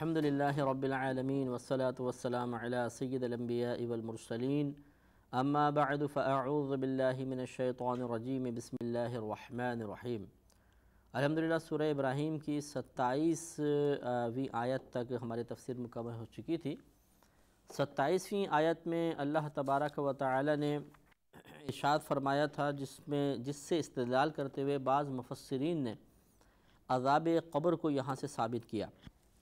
الحمد للہ رب العالمین والصلاة والسلام علی سید الانبیاء والمرسلین اما بعد فاعوذ باللہ من الشیطان الرجیم بسم اللہ الرحمن الرحیم۔ الحمدللہ سورہ ابراہیم کی 27ویں آیت تک ہماری تفسیر مکمل ہو چکی تھی۔ 27ویں آیت میں اللہ تبارک و تعالی نے ارشاد فرمایا تھا جس سے استدلال کرتے ہوئے بعض مفسرین نے عذاب قبر کو یہاں سے ثابت کیا۔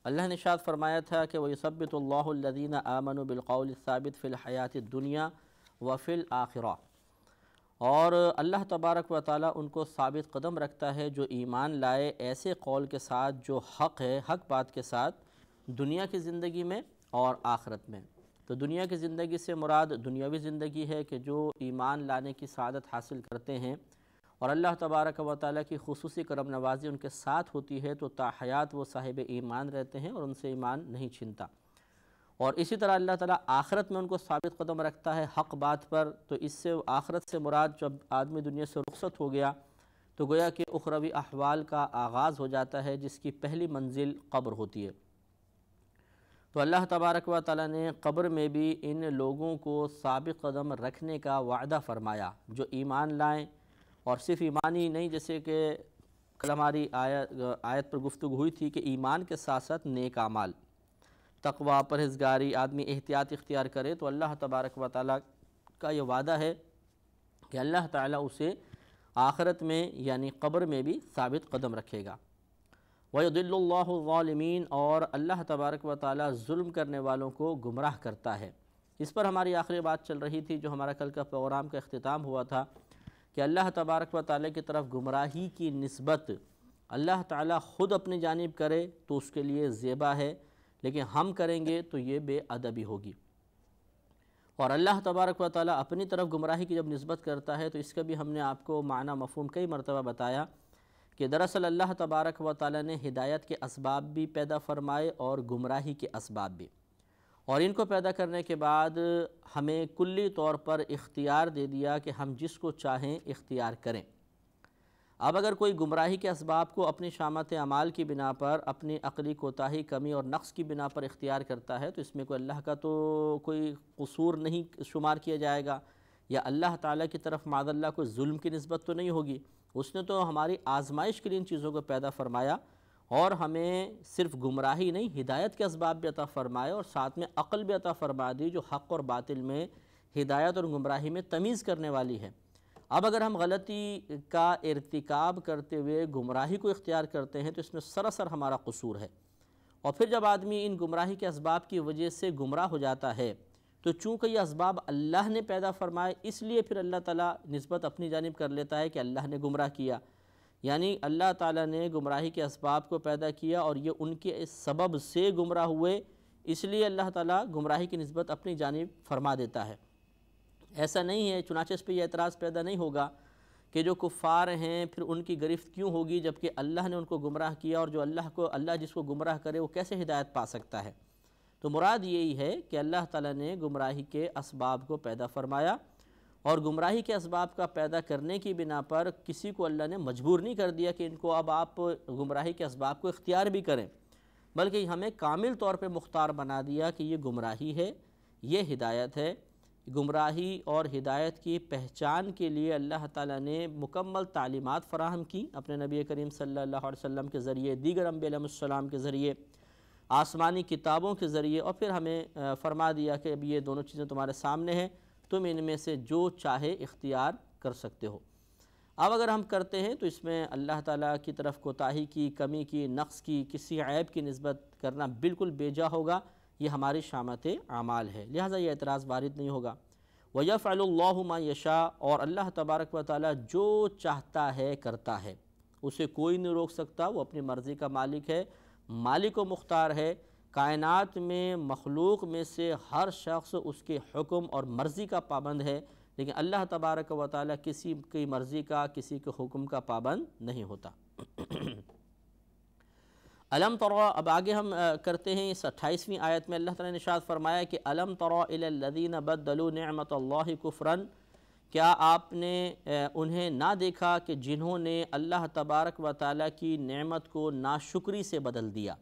اللہ نے ارشاد فرمایا تھا کہ وَيُثَبِّتُ اللَّهُ الَّذِينَ آمَنُوا بِالْقَوْلِ الثَّابِتِ فِي الْحَيَاةِ الدُّنْيَا وَفِي الْآخِرَةِ، اور اللہ تبارک و تعالیٰ ان کو ثابت قدم رکھتا ہے جو ایمان لائے ایسے قول کے ساتھ جو حق ہے، حق بات کے ساتھ، دنیا کی زندگی میں اور آخرت میں۔ تو دنیا کی زندگی سے مراد دنیاوی زندگی ہے کہ جو ایمان لانے کی سعادت حاصل کرتے ہیں اور اللہ تبارک و تعالیٰ کی خصوصی کرم نوازی ان کے ساتھ ہوتی ہے تو تا حیات وہ صاحب ایمان رہتے ہیں اور ان سے ایمان نہیں چھنتا۔ اور اسی طرح اللہ تعالیٰ آخرت میں ان کو ثابت قدم رکھتا ہے حق بات پر، تو اس سے آخرت سے مراد جب آدمی دنیا سے رخصت ہو گیا تو گویا کہ اخروی احوال کا آغاز ہو جاتا ہے جس کی پہلی منزل قبر ہوتی ہے۔ تو اللہ تبارک و تعالیٰ نے قبر میں بھی ان لوگوں کو ثابت قدم رکھنے کا وعدہ فرمایا جو ایمان لائیں، اور صرف ایمانی نہیں، جیسے کہ کل ہماری آیت پر گفتگو ہوئی تھی کہ ایمان کے ساتھ ساتھ نیک اعمال، تقوی، پرہیزگاری، آدمی احتیاط اختیار کرے تو اللہ تبارک و تعالیٰ کا یہ وعدہ ہے کہ اللہ تعالیٰ اسے آخرت میں یعنی قبر میں بھی ثابت قدم رکھے گا۔ وَيُضِلُّ اللَّهُ الظَّالِمِينَ، اور اللہ تبارک و تعالیٰ ظلم کرنے والوں کو گمراہ کرتا ہے۔ اس پر ہماری آخری بات چل رہی تھی جو ہمارا کل کا پروگرام کا اختتام ہوا تھا کہ اللہ تبارک و تعالیٰ کی طرف گمراہی کی نسبت اللہ تعالیٰ خود اپنی جانب کرے تو اس کے لیے زیبا ہے، لیکن ہم کریں گے تو یہ بے ادبی ہوگی۔ اور اللہ تبارک و تعالیٰ اپنی طرف گمراہی کی جب نسبت کرتا ہے تو اس کا بھی ہم نے آپ کو معنی مفہوم کئی مرتبہ بتایا کہ دراصل اللہ تبارک و تعالیٰ نے ہدایت کے اسباب بھی پیدا فرمائے اور گمراہی کے اسباب بھی، اور ان کو پیدا کرنے کے بعد ہمیں کلی طور پر اختیار دے دیا کہ ہم جس کو چاہیں اختیار کریں۔ اب اگر کوئی گمراہی کے اسباب کو اپنی شامت اعمال کی بنا پر، اپنی عقلی کوتاہی، کمی اور نقص کی بنا پر اختیار کرتا ہے تو اس میں کوئی اللہ کا تو کوئی قصور نہیں شمار کیا جائے گا، یا اللہ تعالیٰ کی طرف معاذ اللہ کوئی ظلم کی نسبت تو نہیں ہوگی۔ اس نے تو ہماری آزمائش کے لیے ان چیزوں کو پیدا فرمایا اور ہمیں صرف گمراہی نہیں ہدایت کے اسباب بھی عطا فرمائے اور ساتھ میں عقل بھی عطا فرما دی جو حق اور باطل میں، ہدایت اور گمراہی میں تمیز کرنے والی ہے۔ اب اگر ہم غلطی کا ارتکاب کرتے ہوئے گمراہی کو اختیار کرتے ہیں تو اس میں سراسر ہمارا قصور ہے، اور پھر جب آدمی ان گمراہی کے اسباب کی وجہ سے گمراہ ہو جاتا ہے تو چونکہ یہ اسباب اللہ نے پیدا فرمائے اس لیے پھر اللہ تعالیٰ نسبت اپنی جانب کر لیتا ہے کہ اللہ نے گمراہ کیا، یعنی اللہ تعالیٰ نے گمراہی کے اسباب کو پیدا کیا اور یہ ان کے اس سبب سے گمراہ ہوئے، اس لیے اللہ تعالیٰ گمراہی کی نسبت اپنی جانب فرما دیتا ہے۔ ایسا نہیں ہے، چنانچہ اس پہ یہ اعتراض پیدا نہیں ہوگا کہ جو کفار ہیں پھر ان کی گرفت کیوں ہوگی جبکہ اللہ نے ان کو گمراہ کیا، اور جو اللہ جس کو گمراہ کرے وہ کیسے ہدایت پا سکتا ہے؟ تو مراد یہی ہے کہ اللہ تعالیٰ نے گمراہی کے اسباب کو پیدا فرمایا، اور گمراہی کے اسباب کا پیدا کرنے کی بنا پر کسی کو اللہ نے مجبور نہیں کر دیا کہ ان کو اب آپ گمراہی کے اسباب کو اختیار بھی کریں، بلکہ ہمیں کامل طور پہ مختار بنا دیا کہ یہ گمراہی ہے، یہ ہدایت ہے۔ گمراہی اور ہدایت کی پہچان کے لیے اللہ تعالیٰ نے مکمل تعلیمات فراہم کی اپنے نبی کریم صلی اللہ علیہ وسلم کے ذریعے، دیگر انبیاء علیہ السلام کے ذریعے، آسمانی کتابوں کے ذریعے، اور پھر ہمیں فرما دیا کہ اب یہ دونوں چیزیں تمہارے سامنے ہیں، تم ان میں سے جو چاہے اختیار کر سکتے ہو۔ اب اگر ہم کرتے ہیں تو اس میں اللہ تعالیٰ کی طرف کوتاہی کی، کمی کی، نقص کی، کسی عیب کی نسبت کرنا بالکل بیجا ہوگا، یہ ہماری شامت اعمال ہے، لہٰذا یہ اعتراض وارد نہیں ہوگا۔ وَيَفْعَلُ اللَّهُ مَا يَشَاءُ، اور اللہ تبارک و تعالیٰ جو چاہتا ہے کرتا ہے، اسے کوئی نہیں روک سکتا، وہ اپنی مرضی کا مالک ہے، مالک و مختار ہے۔ کائنات میں مخلوق میں سے ہر شخص اس کے حکم اور مرضی کا پابند ہے، لیکن اللہ تبارک و تعالیٰ کسی کی مرضی کا، کسی کے حکم کا پابند نہیں ہوتا۔ الم ترى، اب آگے ہم کرتے ہیں اس 28ویں آیت میں اللہ تعالیٰ نے ارشاد فرمایا کہ الم ترى الى الذين بدلوا نعمت اللہ کفرا، کیا آپ نے انہیں نہ دیکھا کہ جنہوں نے اللہ تبارک و تعالیٰ کی نعمت کو ناشکری سے بدل دیا۔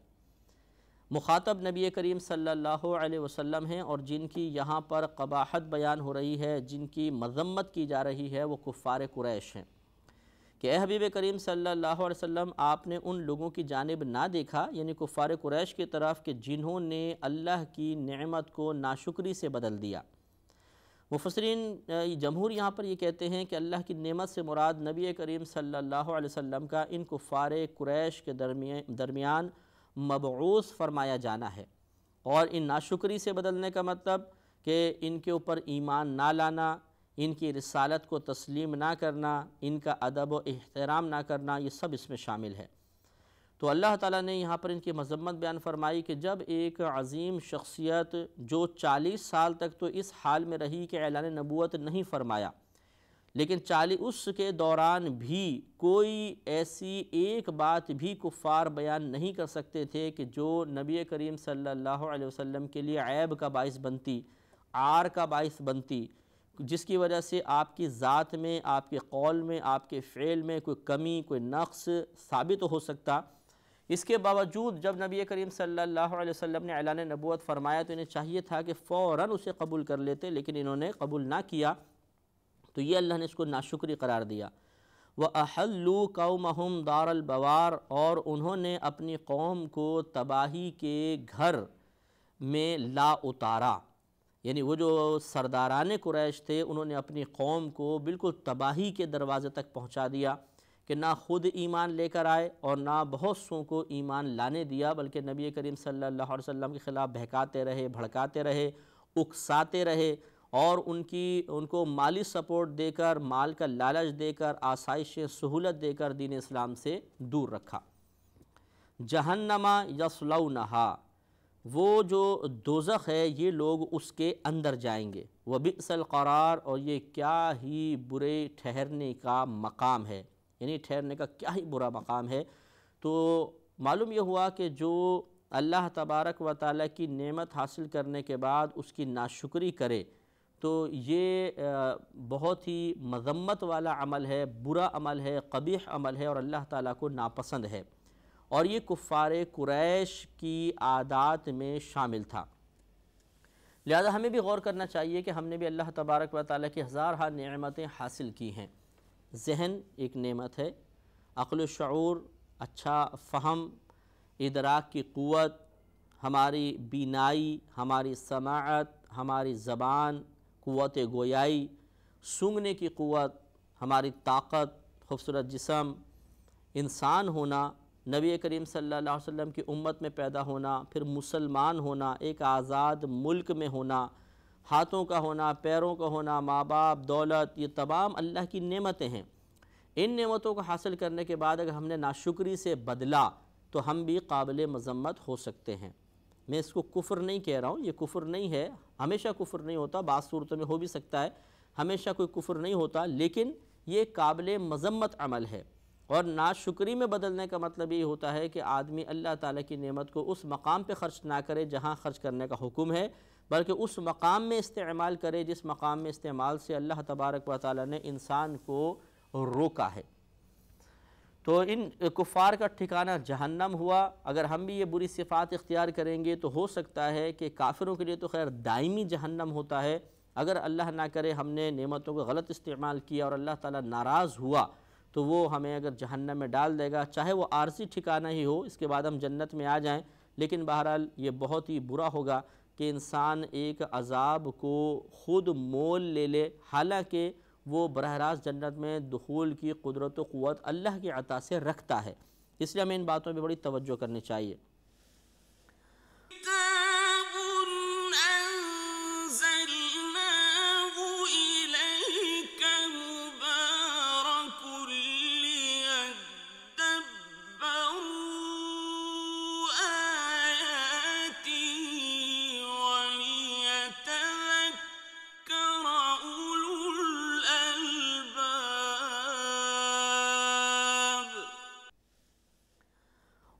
مخاطب نبی کریم صلی اللہ علیہ وسلم ہیں، اور جن کی یہاں پر قباحت بیان ہو رہی ہے، جن کی مذمت کی جا رہی ہے، وہ کفار قریش ہیں کہ اے حبیب کریم صلی اللہ علیہ وسلم، آپ نے ان لوگوں کی جانب نہ دیکھا، یعنی کفار قریش کی طرف، کہ جنہوں نے اللہ کی نعمت کو ناشکری سے بدل دیا۔ مفسرین جمہور یہاں پر یہ کہتے ہیں کہ اللہ کی نعمت سے مراد نبی کریم صلی اللہ علیہ وسلم کا ان کفار قریش کے درمیان مبعوث فرمایا جانا ہے، اور ان ناشکری سے بدلنے کا مطلب کہ ان کے اوپر ایمان نہ لانا، ان کی رسالت کو تسلیم نہ کرنا، ان کا ادب و احترام نہ کرنا، یہ سب اس میں شامل ہے۔ تو اللہ تعالیٰ نے یہاں پر ان کی مذمت بیان فرمائی کہ جب ایک عظیم شخصیت جو 40 سال تک تو اس حال میں رہی کہ اعلان نبوت نہیں فرمایا، لیکن اس کے دوران بھی کوئی ایسی ایک بات بھی کفار بیان نہیں کر سکتے تھے کہ جو نبی کریم صلی اللہ علیہ وسلم کے لیے عیب کا باعث بنتی، عار کا باعث بنتی، جس کی وجہ سے آپ کی ذات میں، آپ کے قول میں، آپ کے فعل میں کوئی کمی، کوئی نقص ثابت ہو سکتا۔ اس کے باوجود جب نبی کریم صلی اللہ علیہ وسلم نے اعلان نبوت فرمایا تو انہیں چاہیے تھا کہ فوراً اسے قبول کر لیتے، لیکن انہوں نے قبول نہ کیا، تو یہ اللہ نے اس کو ناشکری قرار دیا۔ وَأَحَلُّوا قَوْمَهُمْ دَارَ الْبَوَارِ، اور انہوں نے اپنی قوم کو تباہی کے گھر میں لا اتارا، یعنی وہ جو سرداران قریش تھے انہوں نے اپنی قوم کو بالکل تباہی کے دروازے تک پہنچا دیا کہ نہ خود ایمان لے کر آئے اور نہ بہت سوں کو ایمان لانے دیا، بلکہ نبی کریم صلی اللہ علیہ وسلم کے خلاف بہکاتے رہے، بھڑکاتے رہے، اکساتے رہے، اور ان کو مالی سپورٹ دے کر، مال کا لالچ دے کر، آسائش سہولت دے کر دین اسلام سے دور رکھا۔ جہنم یصلونہا، وہ جو دوزخ ہے یہ لوگ اس کے اندر جائیں گے۔ وبئس القرار، اور یہ کیا ہی برے ٹھہرنے کا مقام ہے، یعنی ٹھہرنے کا کیا ہی برا مقام ہے۔ تو معلوم یہ ہوا کہ جو اللہ تبارک و تعالیٰ کی نعمت حاصل کرنے کے بعد اس کی ناشکری کرے تو یہ بہت ہی مذمت والا عمل ہے، برا عمل ہے، قبیح عمل ہے، اور اللہ تعالیٰ کو ناپسند ہے، اور یہ کفار قریش کی عادات میں شامل تھا۔ لہذا ہمیں بھی غور کرنا چاہیے کہ ہم نے بھی اللہ تبارک و تعالیٰ کی ہزارہ نعمتیں حاصل کی ہیں۔ ذہن ایک نعمت ہے، عقل و شعور، اچھا فہم، ادراک کی قوت، ہماری بینائی، ہماری سماعت، ہماری زبان، قوت گویائی، سونگھنے کی قوت، ہماری طاقت، خوبصورت جسم، انسان ہونا، نبی کریم صلی اللہ علیہ وسلم کی امت میں پیدا ہونا، پھر مسلمان ہونا، ایک آزاد ملک میں ہونا، ہاتھوں کا ہونا، پیروں کا ہونا، ماں باپ، دولت، یہ تمام اللہ کی نعمتیں ہیں۔ ان نعمتوں کو حاصل کرنے کے بعد اگر ہم نے ناشکری سے بدلا تو ہم بھی قابل مذمت ہو سکتے ہیں۔ میں اس کو کفر نہیں کہہ رہا ہوں، یہ کفر نہیں ہے، ہمیشہ کفر نہیں ہوتا، بعض صورتوں میں ہو بھی سکتا ہے، ہمیشہ کوئی کفر نہیں ہوتا، لیکن یہ قابل مذمت عمل ہے۔ اور ناشکری میں بدلنے کا مطلب یہ ہوتا ہے کہ آدمی اللہ تعالیٰ کی نعمت کو اس مقام پہ خرچ نہ کرے جہاں خرچ کرنے کا حکم ہے، بلکہ اس مقام میں استعمال کرے جس مقام میں استعمال سے اللہ تبارک و تعالیٰ نے انسان کو روکا ہے۔ تو ان کفار کا ٹھکانہ جہنم ہوا۔ اگر ہم بھی یہ بری صفات اختیار کریں گے تو ہو سکتا ہے کہ کافروں کے لیے تو خیر دائمی جہنم ہوتا ہے، اگر اللہ نہ کرے ہم نے نعمتوں کو غلط استعمال کیا اور اللہ تعالیٰ ناراض ہوا تو وہ ہمیں اگر جہنم میں ڈال دے گا، چاہے وہ عارضی ٹھکانہ ہی ہو، اس کے بعد ہم جنت میں آ جائیں، لیکن بہرحال یہ بہت ہی برا ہوگا کہ انسان ایک عذاب کو خود مول لے لے، حالانکہ وہ براہ راست جنت میں دخول کی قدرت و قوت اللہ کی عطا سے رکھتا ہے۔ اس لیے ہمیں ان باتوں پہ بڑی توجہ کرنی چاہیے۔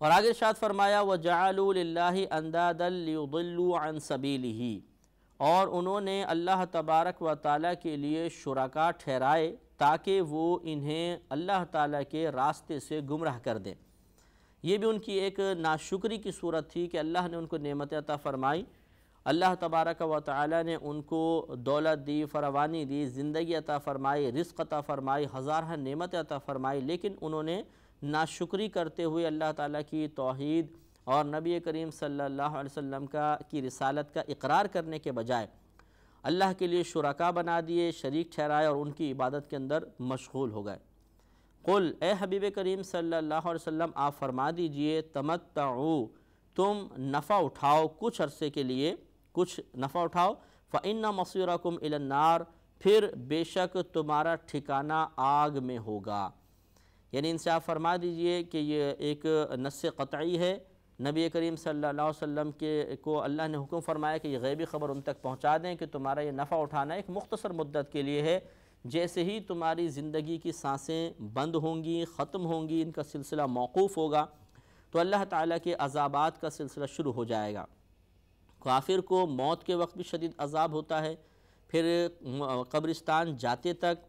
اور آگے ارشاد فرمایا وَجَعَلُوا لِلَّهِ أَنْدَادًا لِيُضِلُّوا عَنْ سَبِيلِهِ، اور انہوں نے اللہ تبارک و تعالیٰ کے لیے شرکا ٹھہرائے تاکہ وہ انہیں اللہ تعالیٰ کے راستے سے گمراہ کر دیں۔ یہ بھی ان کی ایک ناشکری کی صورت تھی کہ اللہ نے ان کو نعمت عطا فرمائی، اللہ تبارک و تعالی نے ان کو دولت دی، فراوانی دی، زندگی عطا فرمائی، رزق عطا فرمائی، ہزارہ نعمت عطا فرمائی، لیکن انہوں نے ناشکری کرتے ہوئے اللہ تعالیٰ کی توحید اور نبی کریم صلی اللہ علیہ وسلم کی رسالت کا اقرار کرنے کے بجائے اللہ کے لیے شرکا بنا دیے، شریک ٹھہرائے اور ان کی عبادت کے اندر مشغول ہو گئے۔ قل، اے حبیب کریم صلی اللہ علیہ وسلم آپ فرما دیجئے، تمتعوا، تم نفع اٹھاؤ کچھ عرصے کے لیے، کچھ نفع اٹھاؤ، فإن مصیرکم الی النار، پھر بے شک تمہارا ٹھکانہ آگ میں ہوگا۔ یعنی ان سے آپ فرما دیجئے کہ یہ ایک نص قطعی ہے، نبی کریم صلی اللہ علیہ وسلم کو اللہ نے حکم فرمایا کہ یہ غیبی خبر ان تک پہنچا دیں کہ تمہارا یہ نفع اٹھانا ایک مختصر مدت کے لیے ہے، جیسے ہی تمہاری زندگی کی سانسیں بند ہوں گی، ختم ہوں گی، ان کا سلسلہ موقوف ہوگا تو اللہ تعالیٰ کے عذابات کا سلسلہ شروع ہو جائے گا۔ کافر کو موت کے وقت بھی شدید عذاب ہوتا ہے، پھر قبرستان جاتے تک،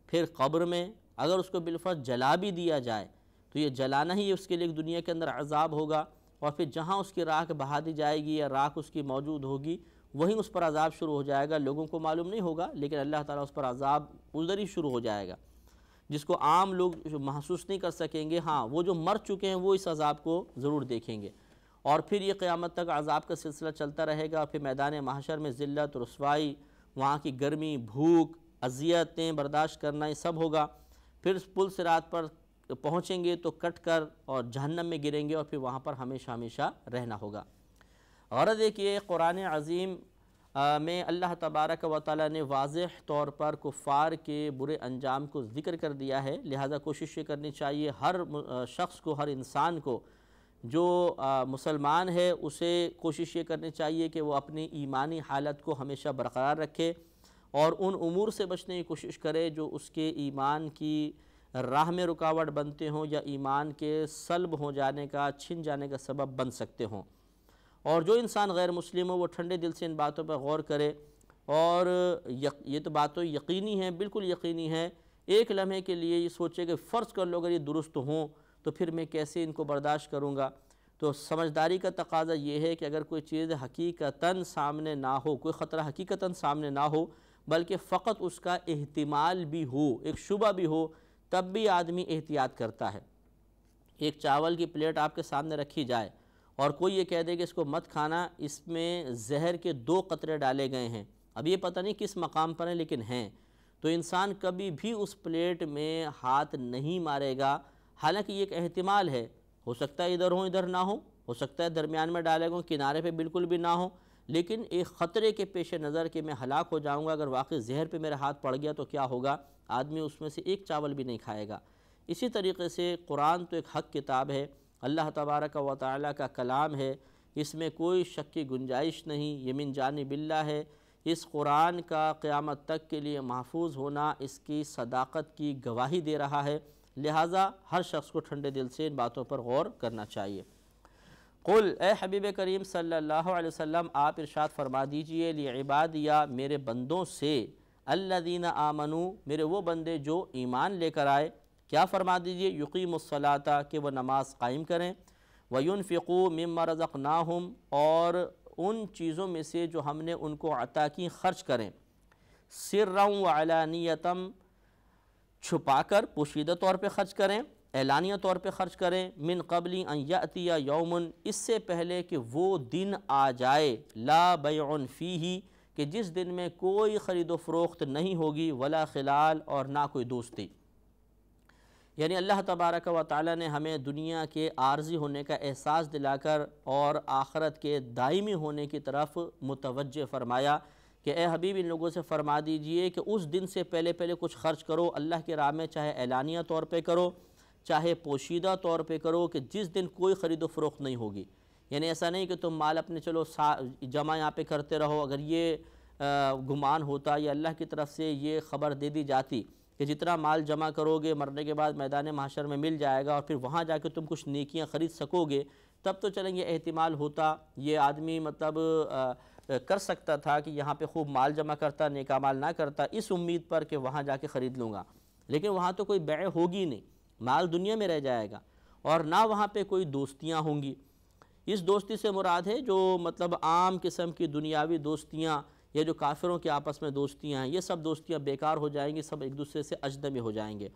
پھر قبر میں اگر اس کو بالفرض جلا بھی دیا جائے تو یہ جلانا ہی اس کے لیے دنیا کے اندر عذاب ہوگا، اور پھر جہاں اس کی راکھ بہا دی جائے گی یا راکھ اس کی موجود ہوگی وہیں اس پر عذاب شروع ہو جائے گا۔ لوگوں کو معلوم نہیں ہوگا لیکن اللہ تعالیٰ اس پر عذاب ادھر ہی شروع ہو جائے گا، جس کو عام لوگ محسوس نہیں کر سکیں گے۔ ہاں، وہ جو مر چکے ہیں وہ اس عذاب کو ضرور دیکھیں گے، اور پھر یہ قیامت تک عذاب کا سلسلہ چلتا رہے گا۔ پھر میدان محشر میں ذلت، رسوائی، وہاں کی گرمی، بھوک، اذیتیں برداشت کرنا، یہ سب ہوگا۔ پھر پل صراط پر پہنچیں گے تو کٹ کر اور جہنم میں گریں گے، اور پھر وہاں پر ہمیشہ ہمیشہ رہنا ہوگا۔ غرض ہے کہ قرآن عظیم میں اللہ تبارک و تعالیٰ نے واضح طور پر کفار کے برے انجام کو ذکر کر دیا ہے، لہذا کوشش یہ کرنی چاہیے ہر شخص کو، ہر انسان کو جو مسلمان ہے اسے کوشش یہ کرنی چاہیے کہ وہ اپنی ایمانی حالت کو ہمیشہ برقرار رکھے اور ان امور سے بچنے کی کوشش کرے جو اس کے ایمان کی راہ میں رکاوٹ بنتے ہوں یا ایمان کے سلب ہو جانے کا، چھن جانے کا سبب بن سکتے ہوں۔ اور جو انسان غیر مسلم ہو وہ ٹھنڈے دل سے ان باتوں پر غور کرے، اور یہ تو باتوں یقینی ہیں، بالکل یقینی ہے۔ ایک لمحے کے لیے یہ سوچے کہ فرض کر لو اگر یہ درست ہوں تو پھر میں کیسے ان کو برداشت کروں گا۔ تو سمجھداری کا تقاضا یہ ہے کہ اگر کوئی چیز حقیقتاً سامنے نہ ہو، کوئی خطرہ حقیقتاً سامنے نہ ہو بلکہ فقط اس کا احتمال بھی ہو، ایک شبہ بھی ہو، تب بھی آدمی احتیاط کرتا ہے۔ ایک چاول کی پلیٹ آپ کے سامنے رکھی جائے اور کوئی یہ کہہ دے کہ اس کو مت کھانا، اس میں زہر کے 2 قطرے ڈالے گئے ہیں، اب یہ پتہ نہیں کس مقام پر ہیں لیکن ہیں، تو انسان کبھی بھی اس پلیٹ میں ہاتھ نہیں مارے گا۔ حالانکہ یہ ایک احتمال ہے، ہو سکتا ہے ادھر ہوں ادھر نہ ہو سکتا ہے درمیان میں ڈالے گا، کنارے پہ بالکل بھی نہ ہو، لیکن ایک خطرے کے پیش نظر کہ میں ہلاک ہو جاؤں گا، اگر واقعی زہر پہ میرا ہاتھ پڑ گیا تو کیا ہوگا، آدمی اس میں سے ایک چاول بھی نہیں کھائے گا۔ اسی طریقے سے قرآن تو ایک حق کتاب ہے، اللہ تبارک و تعالیٰ کا کلام ہے، اس میں کوئی شک کی گنجائش نہیں، یہ من جانب اللہ ہے۔ اس قرآن کا قیامت تک کے لیے محفوظ ہونا اس کی صداقت کی گواہی دے رہا ہے، لہٰذا ہر شخص کو ٹھنڈے دل سے ان باتوں پر غور کرنا چاہیے۔ قل، اے حبیب کریم صلی اللہ علیہ وسلم آپ ارشاد فرما دیجئے، لعبادیہ میرے بندوں سے، الذین آمنوا میرے وہ بندے جو ایمان لے کر آئے، کیا فرما دیجئے، یقیموا الصلاۃ کہ وہ نماز قائم کریں، وینفقوا مما رزقناہم اور ان چیزوں میں سے جو ہم نے ان کو عطا کی خرچ کریں، سرا وعلانیۃ چھپا کر پوشیدہ طور پہ خرچ کریں، اعلانیہ طور پہ خرچ کریں، من قبل ان یاتی یوم اس سے پہلے کہ وہ دن آ جائے، لا بیع فیہ کہ جس دن میں کوئی خرید و فروخت نہیں ہوگی، ولا خلال اور نہ کوئی دوستی۔ یعنی اللہ تبارک و تعالیٰ نے ہمیں دنیا کے عارضی ہونے کا احساس دلا کر اور آخرت کے دائمی ہونے کی طرف متوجہ فرمایا کہ اے حبیب ان لوگوں سے فرما دیجئے کہ اس دن سے پہلے کچھ خرچ کرو اللہ کے راہ میں، چاہے اعلانیہ طور پہ کرو چاہے پوشیدہ طور پہ کرو، کہ جس دن کوئی خرید و فروخت نہیں ہوگی۔ یعنی ایسا نہیں کہ تم مال اپنے چلو جمع یہاں پہ کرتے رہو، اگر یہ گمان ہوتا یا اللہ کی طرف سے یہ خبر دے دی جاتی کہ جتنا مال جمع کرو گے مرنے کے بعد میدان محشر میں مل جائے گا اور پھر وہاں جا کے تم کچھ نیکیاں خرید سکو گے، تب تو چلیں یہ احتمال ہوتا، یہ آدمی مطلب کر سکتا تھا کہ یہاں پہ خوب مال جمع کرتا، نیکا مال نہ کرتا، اس امید پر کہ وہاں جا کے خرید لوں گا، لیکن وہاں تو کوئی بیع ہوگی نہیں، مال دنیا میں رہ جائے گا۔ اور نہ وہاں پہ کوئی دوستیاں ہوں گی۔ اس دوستی سے مراد ہے جو مطلب عام قسم کی دنیاوی دوستیاں یا جو کافروں کے آپس میں دوستیاں ہیں، یہ سب دوستیاں بیکار ہو جائیں گی، سب ایک دوسرے سے اجنبی ہو جائیں گے۔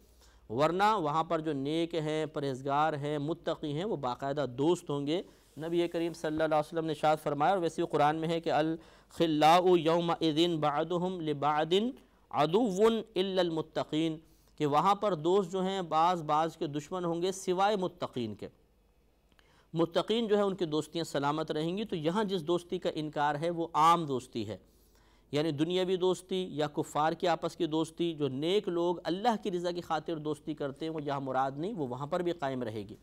ورنہ وہاں پر جو نیک ہیں، پرہیزگار ہیں، متقی ہیں، وہ باقاعدہ دوست ہوں گے۔ نبی کریم صلی اللہ علیہ وسلم نے ارشاد فرمایا، اور ویسے قرآن میں ہے کہ الخلاء یومئذ بعضهم لبعض عدو الا المتقین، کہ وہاں پر دوست جو ہیں بعض کے دشمن ہوں گے سوائے متقین کے۔ متقین جو ہے ان کی دوستیاں سلامت رہیں گی۔ تو یہاں جس دوستی کا انکار ہے وہ عام دوستی ہے، یعنی دنیاوی دوستی یا کفار کے آپس کی دوستی۔ جو نیک لوگ اللہ کی رضا کی خاطر دوستی کرتے ہیں وہ یہاں مراد نہیں، وہ وہاں پر بھی قائم رہے گی۔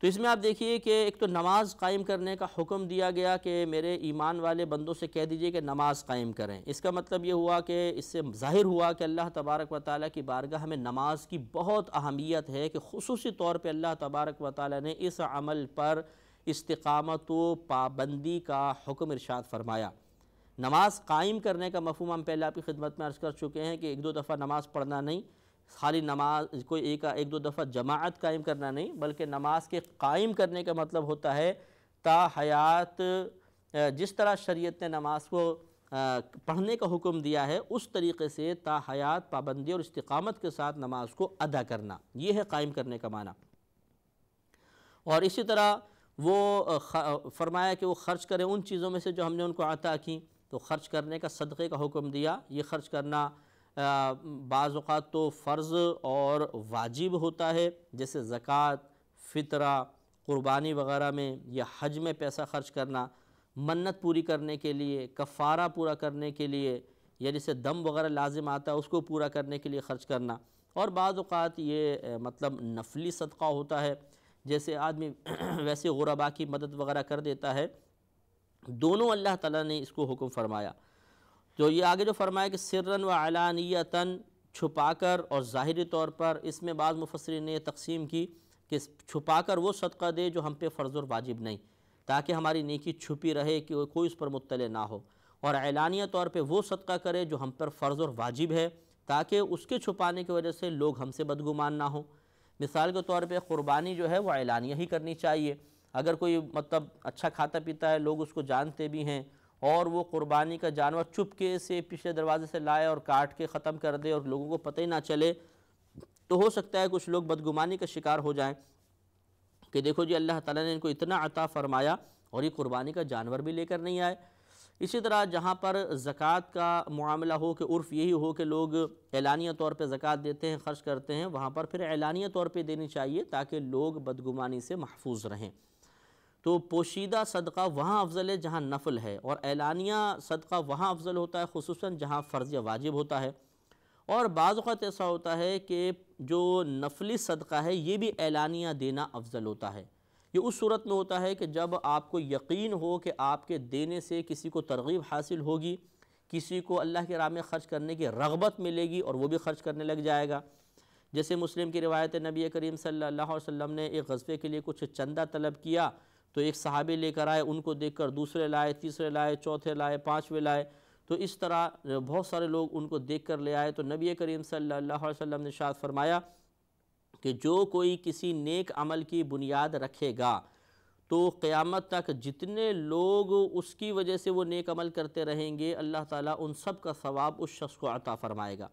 تو اس میں آپ دیکھیے کہ ایک تو نماز قائم کرنے کا حکم دیا گیا کہ میرے ایمان والے بندوں سے کہہ دیجئے کہ نماز قائم کریں۔ اس کا مطلب یہ ہوا کہ اس سے ظاہر ہوا کہ اللہ تبارک و تعالیٰ کی بارگاہ میں نماز کی بہت اہمیت ہے، کہ خصوصی طور پہ اللہ تبارک و تعالیٰ نے اس عمل پر استقامت و پابندی کا حکم ارشاد فرمایا۔ نماز قائم کرنے کا مفہوم ہم پہلے آپ کی خدمت میں عرض کر چکے ہیں کہ ایک دو دفعہ نماز پڑھنا نہیں، خالی نماز کوئی ایک دو دفعہ جماعت قائم کرنا نہیں، بلکہ نماز کے قائم کرنے کا مطلب ہوتا ہے تا حیات جس طرح شریعت نے نماز کو پڑھنے کا حکم دیا ہے اس طریقے سے تا حیات پابندی اور استقامت کے ساتھ نماز کو ادا کرنا، یہ ہے قائم کرنے کا معنی۔ اور اسی طرح وہ فرمایا کہ وہ خرچ کریں ان چیزوں میں سے جو ہم نے ان کو عطا کی، تو خرچ کرنے کا صدقے کا حکم دیا۔ یہ خرچ کرنا بعض اوقات تو فرض اور واجب ہوتا ہے، جیسے زکوٰۃ، فطرہ، قربانی وغیرہ میں، یا حج میں پیسہ خرچ کرنا، منت پوری کرنے کے لیے، کفارہ پورا کرنے کے لیے، یا جسے دم وغیرہ لازم آتا ہے اس کو پورا کرنے کے لیے خرچ کرنا۔ اور بعض اوقات یہ مطلب نفلی صدقہ ہوتا ہے، جیسے آدمی ویسے غرباء کی مدد وغیرہ کر دیتا ہے۔ دونوں اللہ تعالیٰ نے اس کو حکم فرمایا۔ تو یہ آگے جو فرمایا کہ سرًا و علانیتاً، چھپا کر اور ظاہری طور پر، اس میں بعض مفسرین نے یہ تقسیم کی کہ چھپا کر وہ صدقہ دے جو ہم پہ فرض اور واجب نہیں، تاکہ ہماری نیکی چھپی رہے کہ کوئی اس پر مطلع نہ ہو، اور اعلانیہ طور پہ وہ صدقہ کرے جو ہم پر فرض اور واجب ہے، تاکہ اس کے چھپانے کی وجہ سے لوگ ہم سے بدگمان نہ ہوں۔ مثال کے طور پہ قربانی جو ہے وہ اعلانیہ ہی کرنی چاہیے۔ اگر کوئی مطلب اچھا کھاتا پیتا ہے، لوگ اس کو جانتے بھی ہیں، اور وہ قربانی کا جانور چپکے سے پچھلے دروازے سے لائے اور کاٹ کے ختم کر دے اور لوگوں کو پتہ ہی نہ چلے، تو ہو سکتا ہے کچھ لوگ بدگمانی کا شکار ہو جائیں کہ دیکھو جی اللہ تعالیٰ نے ان کو اتنا عطا فرمایا اور یہ قربانی کا جانور بھی لے کر نہیں آئے۔ اسی طرح جہاں پر زکوٰۃ کا معاملہ ہو کہ عرف یہی ہو کہ لوگ اعلانیہ طور پہ زکوٰۃ دیتے ہیں، خرچ کرتے ہیں، وہاں پر پھر اعلانیہ طور پہ دینی چاہیے تاکہ لوگ بدگمانی سے محفوظ رہیں۔ تو پوشیدہ صدقہ وہاں افضل ہے جہاں نفل ہے، اور اعلانیہ صدقہ وہاں افضل ہوتا ہے خصوصاً جہاں فرض یا واجب ہوتا ہے۔ اور بعض اوقات ایسا ہوتا ہے کہ جو نفلی صدقہ ہے یہ بھی اعلانیہ دینا افضل ہوتا ہے۔ یہ اس صورت میں ہوتا ہے کہ جب آپ کو یقین ہو کہ آپ کے دینے سے کسی کو ترغیب حاصل ہوگی، کسی کو اللہ کے راہ میں خرچ کرنے کی رغبت ملے گی اور وہ بھی خرچ کرنے لگ جائے گا۔ جیسے مسلم کی روایت ہے، نبی کریم صلی اللہ علیہ وسلم نے ایک غزوے کے لیے کچھ چندہ طلب کیا، تو ایک صحابی لے کر آئے، ان کو دیکھ کر دوسرے لائے، تیسرے لائے، چوتھے لائے، پانچویں لائے، تو اس طرح بہت سارے لوگ ان کو دیکھ کر لے آئے۔ تو نبی کریم صلی اللہ علیہ وسلم نے ارشاد فرمایا کہ جو کوئی کسی نیک عمل کی بنیاد رکھے گا تو قیامت تک جتنے لوگ اس کی وجہ سے وہ نیک عمل کرتے رہیں گے، اللہ تعالیٰ ان سب کا ثواب اس شخص کو عطا فرمائے گا۔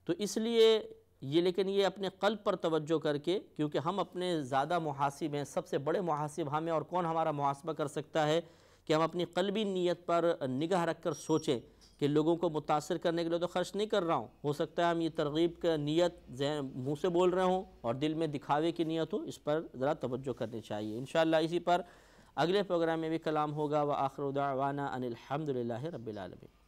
تو اس لیے لیکن یہ اپنے قلب پر توجہ کر کے، کیونکہ ہم اپنے زیادہ محاسب ہیں، سب سے بڑے محاسب ہمیں، اور کون ہمارا محاسبہ کر سکتا ہے کہ ہم اپنی قلبی نیت پر نگاہ رکھ کر سوچیں کہ لوگوں کو متاثر کرنے کے لیے تو خرچ نہیں کر رہا ہوں، ہو سکتا ہے ہم یہ ترغیب کا نیت منہ سے بول رہے ہوں اور دل میں دکھاوے کی نیت ہو، اس پر ذرا توجہ کرنی چاہیے۔ انشاءاللہ اسی پر اگلے پروگرام میں بھی کلام ہوگا۔ وآخر دعوانا ان الحمد للہ رب العالمین۔